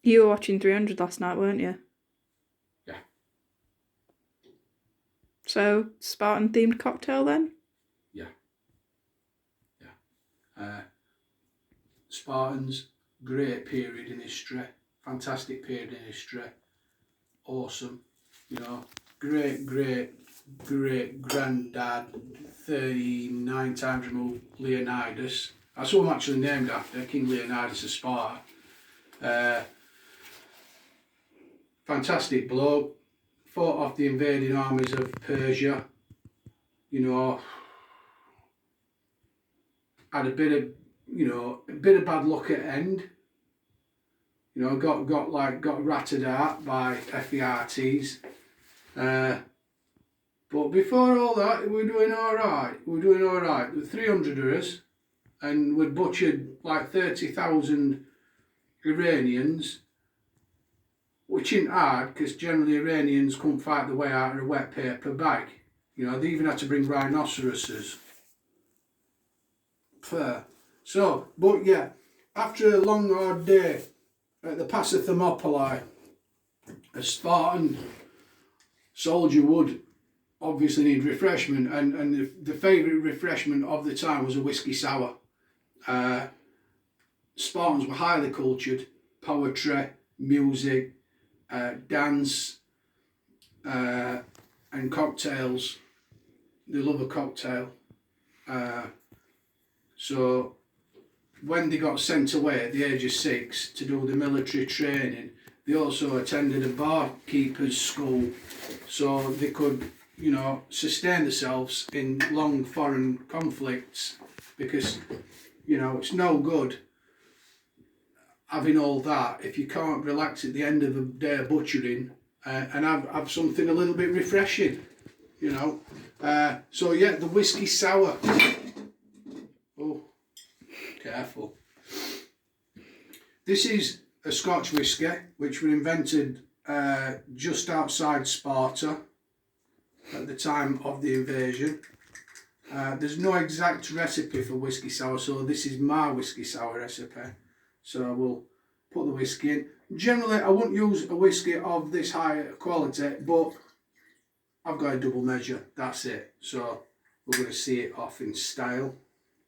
You were watching 300 last night, weren't you? Yeah. So, Spartan themed cocktail then? Yeah. Spartans, great period in history, fantastic period in history, awesome, you know, great granddad, 39 times removed Lee Onidas. That's who I'm actually named after, King Lee Onidas of Sparta. Fantastic bloke, fought off the invading armies of Persia, you know, had a bit of bad luck at end. You know, got ratted out by FERTs. But before all that, we're doing all right. The 300 of us, and we'd butchered like 30,000 Iranians, which isn't hard because generally Iranians couldn't fight the way out of a wet paper bag. You know, they even had to bring rhinoceroses. Fair. So, but yeah, after a long hard day at the Pass of Thermopylae, a Spartan soldier would obviously need refreshment, and the favourite refreshment of the time was a Whisky Sour. Spartans were highly cultured, poetry, music, dance, and cocktails. They love a cocktail. So when they got sent away at the age of 6 to do the military training, they also attended a barkeeper's school so they could, you know, sustain themselves in long foreign conflicts, because, you know, it's no good having all that if you can't relax at the end of a day of butchering and have something a little bit refreshing, you know. So yeah, the Whisky Sour. Oh, careful. This is a Scotch whisky which was invented just outside Sparta at the time of the invasion. There's no exact recipe for Whisky Sour, so this is my Whisky Sour recipe. So we'll put the whisky in. Generally, I wouldn't use a whisky of this high quality, but I've got a double measure, that's it. So we're going to see it off in style.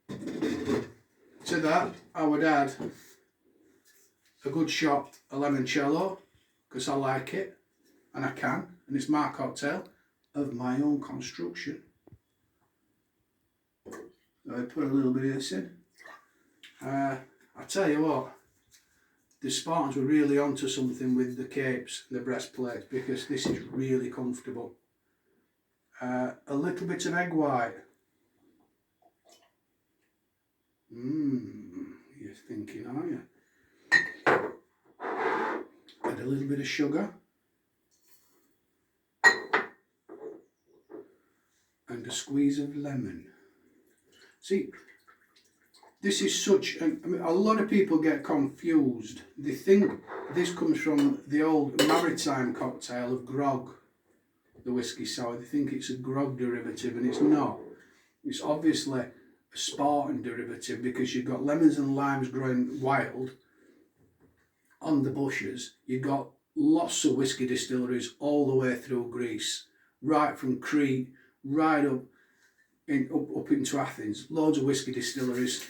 To that, I would add a good shot of limoncello, because I like it, and I can, and it's my cocktail of my own construction. So I put a little bit of this in. I tell you what, the Spartans were really onto something with the capes, the breastplates, because this is really comfortable. A little bit of egg white. You're thinking, aren't you? Add a little bit of sugar. And a squeeze of lemon. See, this is such, I mean, a lot of people get confused. They think this comes from the old maritime cocktail of grog, the Whisky Sour. They think it's a grog derivative, and it's not. It's obviously a Spartan derivative, because you've got lemons and limes growing wild on the bushes. You've got lots of whisky distilleries all the way through Greece, right from Crete, right up into Athens. Loads of whisky distilleries.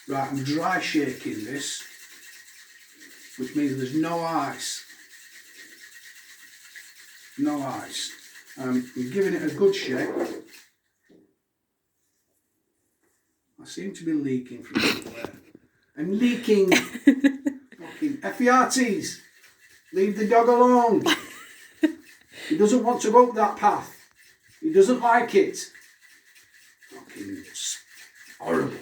Right, I'm dry shaking this, which means there's no ice. No ice. I'm giving it a good shake. I seem to be leaking from somewhere. I'm leaking. Fucking FERTs, leave the dog alone. He doesn't want to go up that path. He doesn't like it. Fucking horrible.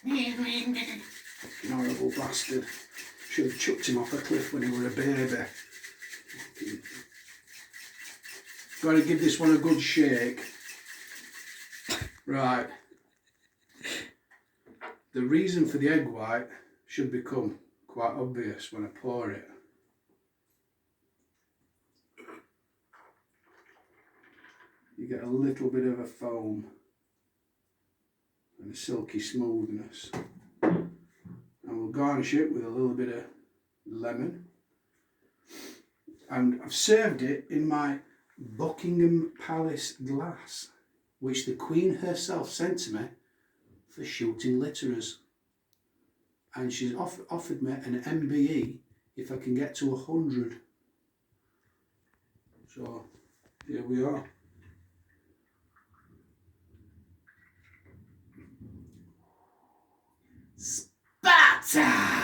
Fucking horrible bastard. Should have chucked him off a cliff when he was a baby. Got to give this one a good shake. Right. The reason for the egg white should become quite obvious when I pour it. You get a little bit of a foam and a silky smoothness. And we'll garnish it with a little bit of lemon. And I've served it in my Buckingham Palace glass, which the Queen herself sent to me for shooting litterers. And she's offered me an MBE if I can get to 100. So, here we are. Spartan!